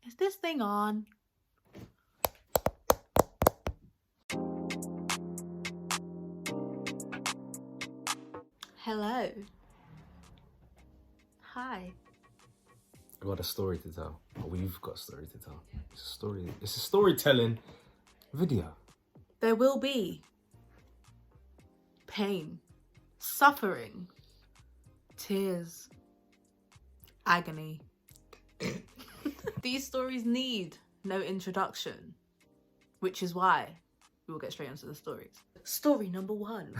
Is this thing on? Hello. Hi. I've got a story to tell. Or we've got a story to tell. It's a story. It's a storytelling video. There will be pain, suffering, tears, agony. These stories need no introduction, which is why we will get straight into the stories. Story number 1.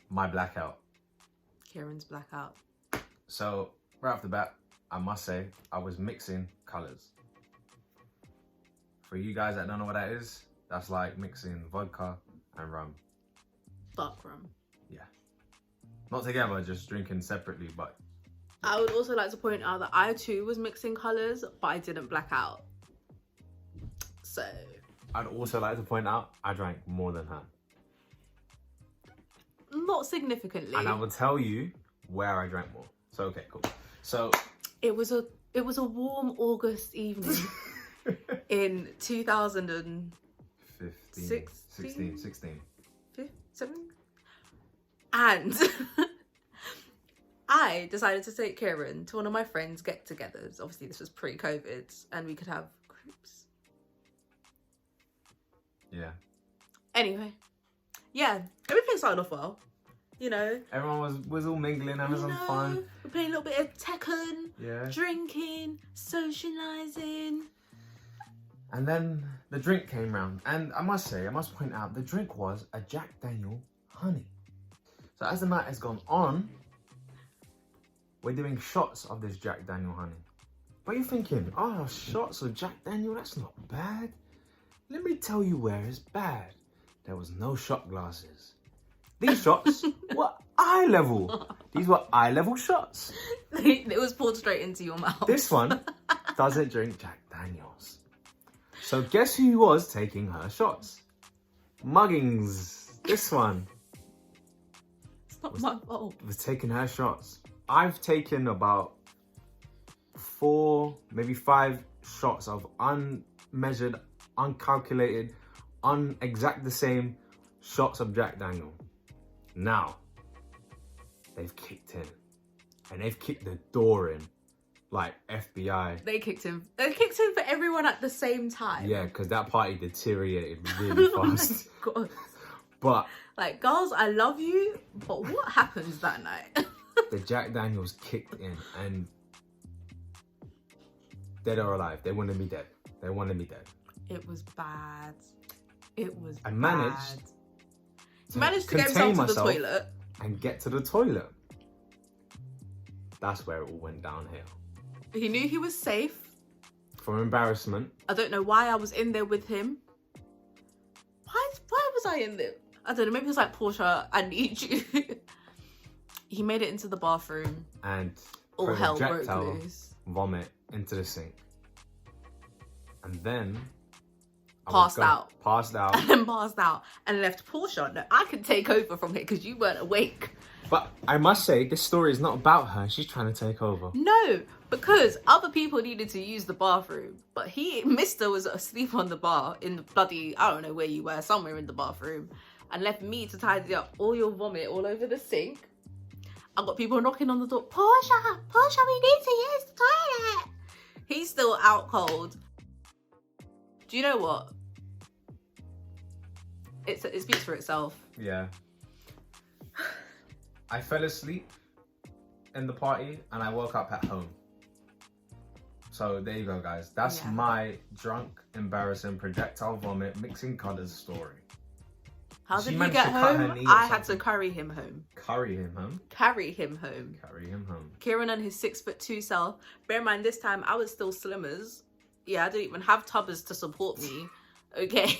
My blackout. Kieran's blackout. So, right off the bat, I must say, I was mixing colours. For you guys that don't know what that is, that's like mixing vodka and rum. Fuck rum. Yeah. Not together, just drinking separately, but... I would also like to point out that I too was mixing colours, but I didn't black out. So... I'd also like to point out, I drank more than her. Not significantly. And I will tell you where I drank more. So, okay, cool. So... It was a warm August evening in 2016. 16. 7? And I decided to take Kieran to one of my friends' get-togethers. Obviously, this was pre-COVID, and we could have groups. Yeah. Anyway, yeah, everything started off well. You know, everyone was all mingling, having some fun. We're playing a little bit of Tekken, yeah, drinking, socialising. And then the drink came round, and I must point out, the drink was a Jack Daniel honey. So as the night has gone on, we're doing shots of this Jack Daniel honey. But you're thinking, oh, shots of Jack Daniel, that's not bad. Let me tell you where it's bad. There was no shot glasses. These shots were eye level. These were eye level shots. It was poured straight into your mouth. This one doesn't drink Jack Daniels. So guess who was taking her shots? Muggings. This one. It's not my fault. Was taking her shots. I've taken about 4, maybe 5 shots of unmeasured, uncalculated, unexact the same shots of Jack Daniel. Now, they've kicked in. And they've kicked the door in. Like FBI. They kicked in. They kicked in for everyone at the same time. Yeah, because that party deteriorated really fast. Oh my God. But... like, girls, I love you, but what happens that night? The Jack Daniels kicked in, and... dead or alive, they wanted me dead. They wanted me dead. It was bad. It was I managed... He managed to get himself to the toilet. And get to the toilet. That's where it all went downhill. He knew he was safe. From embarrassment. I don't know why I was in there with him. Why was I in there? I don't know, maybe it was like, Portia, I need you. He made it into the bathroom. And all hell broke loose. Vomit into the sink. And then... Passed out. And then passed out. And left Portia. No, I can take over from here because you weren't awake. But I must say, this story is not about her. She's trying to take over. No, because other people needed to use the bathroom. But Mr. was asleep on the bar in the bloody, I don't know where you were, somewhere in the bathroom. And left me to tidy up all your vomit all over the sink. I've got people knocking on the door. Portia, we need to use the toilet. He's still out cold. Do you know what? It speaks for itself. Yeah. I fell asleep in the party and I woke up at home. So there you go, guys. That's my drunk, embarrassing, projectile vomit, mixing colours story. How did he get home? I had to carry him home. Carry him home? Carry him home. Carry him home. Kieran and his 6'2" self. Bear in mind, this time I was still slimmers. Yeah, I didn't even have tubbers to support me. Okay.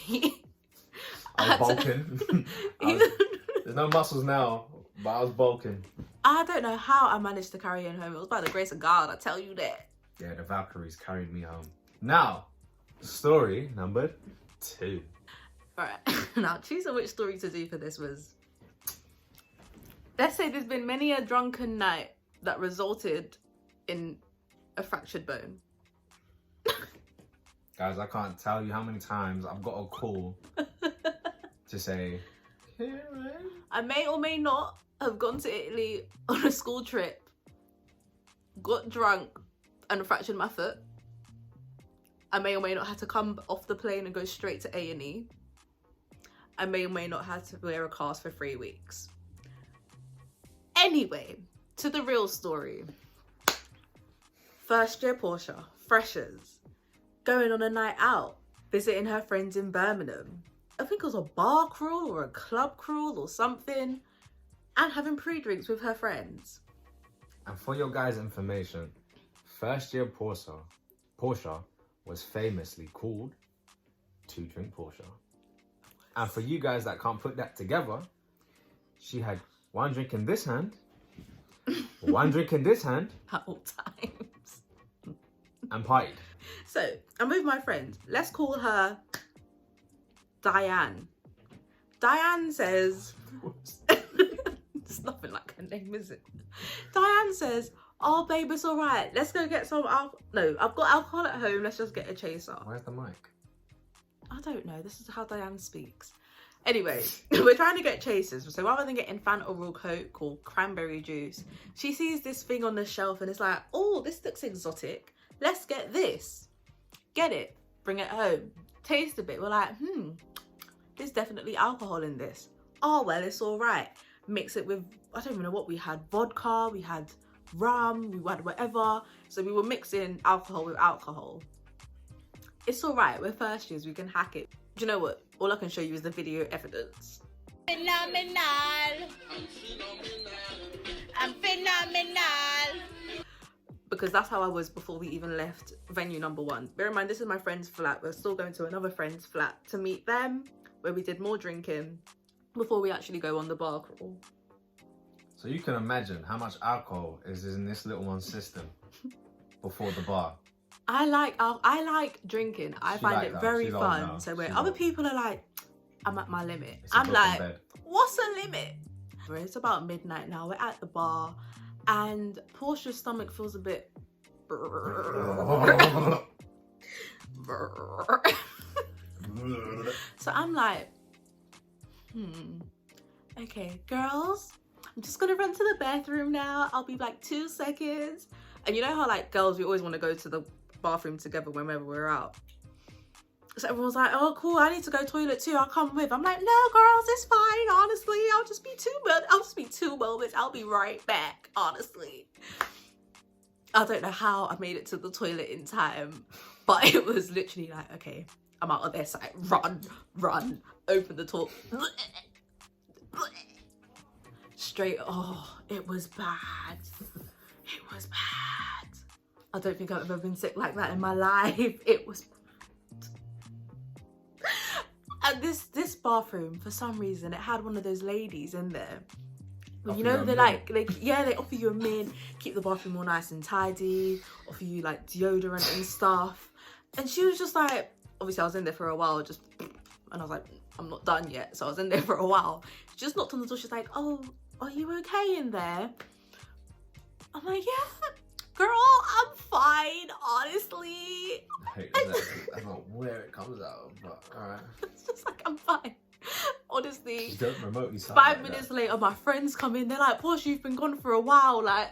I was bulking. There's no muscles now, but I was bulking. I don't know how I managed to carry him home. It was by the grace of God, I tell you that. Yeah, the Valkyries carried me home. Now, story number 2. Alright, now choosing which story to do for this was... let's say there's been many a drunken night that resulted in a fractured bone. Guys, I can't tell you how many times I've got a call to say, Karen. I may or may not have gone to Italy on a school trip, got drunk and fractured my foot. I may or may not have to come off the plane and go straight to A&E. I may or may not have to wear a cast for 3 weeks. Anyway, to the real story. First year Portia, freshers, going on a night out, visiting her friends in Birmingham. I think it was a bar crawl or a club crawl or something, and having pre-drinks with her friends. And for your guys' information, first year Portia was famously called Two Drink Portia. And for you guys that can't put that together, she had one drink in this hand, one drink in this hand, At all times. and partied. So, I'm with my friend. Let's call her Diane. Diane says... It's nothing like her name, is it? Diane says, oh, babe, it's all right. Let's go get some alcohol. No, I've got alcohol at home. Let's just get a chaser. Where's the mic? I don't know. This is how Diane speaks. Anyway, we're trying to get chasers. So rather than getting Fanta or Raw Coke or cranberry juice, she sees this thing on the shelf and it's like, oh, this looks exotic. Let's get this. Get it. Bring it home. Taste a bit. We're like, there's definitely alcohol in this. Oh, well, it's all right. Mix it with, I don't even know what we had. Vodka, we had rum, we had whatever. So we were mixing alcohol with alcohol. It's all right. We're first years. We can hack it. Do you know what? All I can show you is the video evidence. Phenomenal. I'm phenomenal. Because that's how I was before we even left venue number 1. Bear in mind, this is my friend's flat. We're still going to another friend's flat to meet them, where we did more drinking before we actually go on the bar crawl. So you can imagine how much alcohol is in this little one's system before the bar. I like drinking. I find it very fun. So when other people are like, I'm at my limit, I'm like, what's a limit? It's about midnight now. We're at the bar and Portia's stomach feels a bit so I'm like, okay, girls, I'm just gonna run to the bathroom now. I'll be like 2 seconds. And you know how like girls, we always want to go to the bathroom together whenever we're out. So everyone's like, oh cool, I need to go toilet too, I'll come with. I'm like, no girls, it's fine, honestly. I'll just be 2 moments. I'll be right back, honestly. I don't know how I made it to the toilet in time, but it was literally like, okay, I'm out of their sight. Run, open the door. Straight, oh, it was bad. It was bad. I don't think I've ever been sick like that in my life. It was bad. And this bathroom, for some reason, it had one of those ladies in there. You know, they offer you a mint, keep the bathroom all nice and tidy, offer you like deodorant and stuff. And she was just like, obviously I was in there for a while, and I was like, I'm not done yet. So I was in there for a while. She just knocked on the door. She's like, oh, are you okay in there? I'm like, yeah, girl, I'm fine, honestly. That's not where it comes out of, but alright. It's just like, I'm fine. Honestly, You don't remotely sound 5 like minutes that. later, my friends come in. They're like, Portia, you've been gone for a while. Like,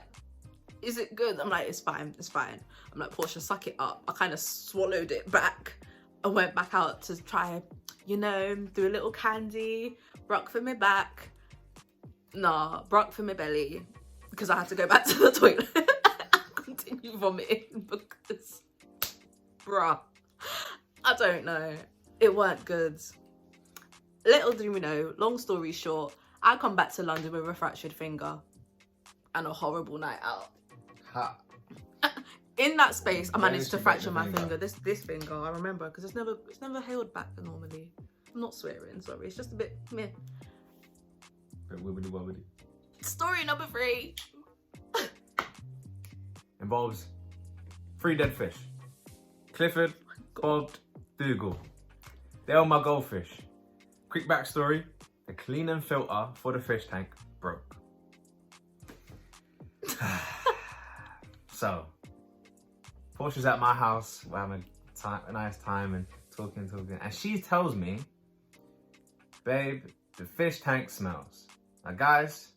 is it good? I'm like, it's fine. I'm like, Portia, suck it up. I kind of swallowed it back. I went back out to try, you know, do a little candy, brock for my back. Nah, brock for my belly. Because I had to go back to the toilet and continue vomiting because, bruh, I don't know. It weren't good. Little do we know, long story short, I come back to London with a fractured finger and a horrible night out. Ha. In that space, I Where managed did to you fracture get my the finger. finger? This finger, I remember, because it's never healed back normally. I'm not swearing, sorry. It's just a bit meh. Bit wibbly wobbly. Story number 3. Involves 3 dead fish. Clifford, Bob, Dougal. They're all my goldfish. Quick backstory, the cleaning filter for the fish tank broke. So, Porsche's at my house. We're having a nice time and talking. And she tells me, babe, the fish tank smells. Now, guys,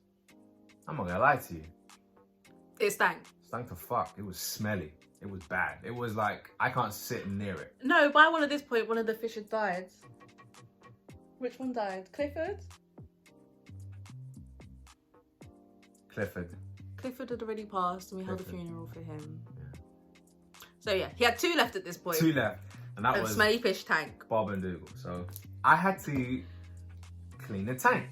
I'm not gonna lie to you. It stank. Stunk to fuck. It was smelly. It was bad. It was like, I can't sit near it. No, by one of this point, one of the fish had died. Which one died? Clifford? Clifford had already passed and we held a funeral for him. Yeah. So yeah, he had 2 left at this point. 2 left. And that was smelly fish tank. Bob and Dougal. So I had to clean the tank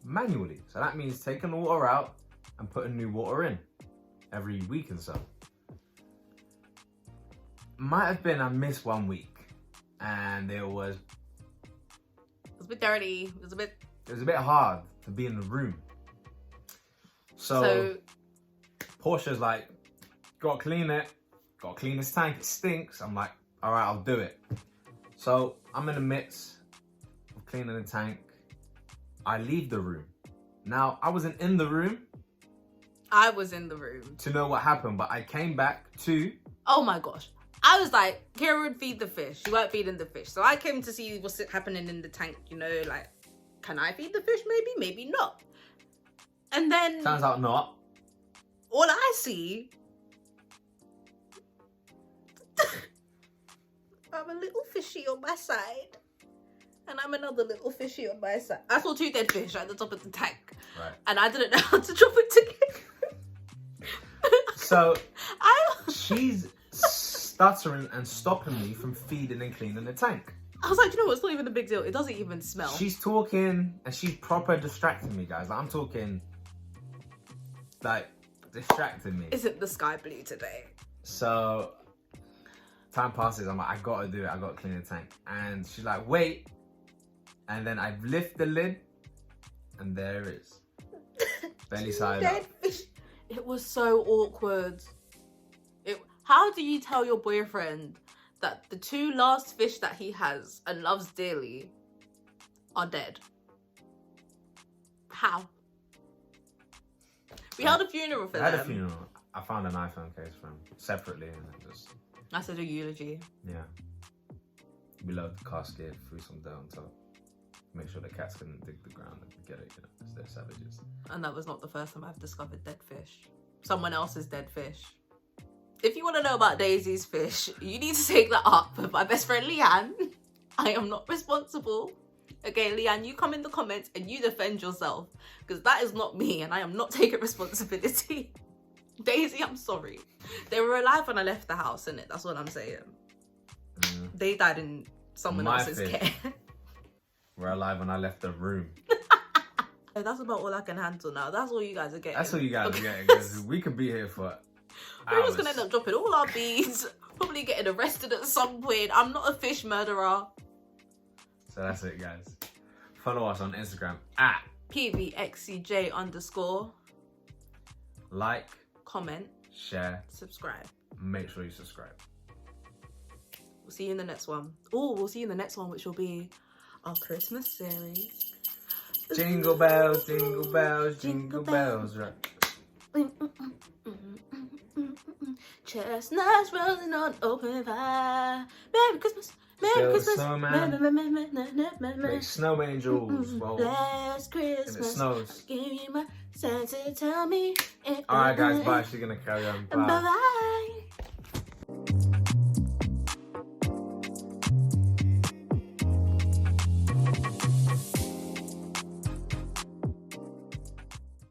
manually. So that means taking the water out and putting new water in every week and so. Might have been I missed 1 week and it was a bit dirty. It was a bit hard to be in the room. So Porsche's like, gotta clean it. Gotta clean this tank. It stinks. I'm like, all right, I'll do it. So I'm in the midst of cleaning the tank. I leave the room. Now, I wasn't in the room. I was in the room. To know what happened, but I came back to... Oh my gosh. I was like, Kira would feed the fish. She weren't feeding the fish. So I came to see what's happening in the tank, you know, like, can I feed the fish? Maybe, maybe not. And then... Turns out not. All I see... I'm a little fishy on my side. And I'm another little fishy on my side. I saw 2 dead fish at the top of the tank. Right. And I didn't know how to drop it together. So, she's stuttering and stopping me from feeding and cleaning the tank. I was like, you know what, it's not even a big deal. It doesn't even smell. She's talking and she's proper distracting me, guys. Like, I'm talking, like, distracting me. Isn't the sky blue today? So, time passes. I'm like, I gotta do it. I gotta clean the tank. And she's like, wait. And then I lift the lid and there it is. Belly side up. Fish. It was so awkward. How do you tell your boyfriend that the 2 last fish that he has and loves dearly are dead? How? We held a funeral for them. I had a funeral. I found an iPhone case for him separately and then just... I said a eulogy. Yeah. We load the casket, threw some dirt on top. Make sure the cats couldn't dig the ground and get it, you know, because they're savages. And that was not the first time I've discovered dead fish. Someone else's dead fish. If you want to know about Daisy's fish, you need to take that up with my best friend Leanne. I am not responsible. Okay, Leanne, you come in the comments and you defend yourself. Because that is not me and I am not taking responsibility. Daisy, I'm sorry. They were alive when I left the house, innit? That's what I'm saying. They died in someone else's care. We're alive when I left the room. That's about all I can handle now. That's all you guys are getting. That's all you guys are getting, guys. We could be here for We're just gonna end up dropping all our beads. Probably getting arrested at some point. I'm not a fish murderer. So that's it, guys. Follow us on Instagram at PVXCJ_. Like, comment, share, subscribe. Make sure you subscribe. We'll see you in the next one. Oh, we'll see you in the next one, which will be our Christmas series. Jingle bells, jingle bells, jingle bells, right? Chestnuts rolling on open fire. Merry Christmas, Merry Christmas. Make snow angels. Last Christmas, and it snows. Give me my sense to tell me. Alright guys, bye. She's gonna carry on. Bye. Bye.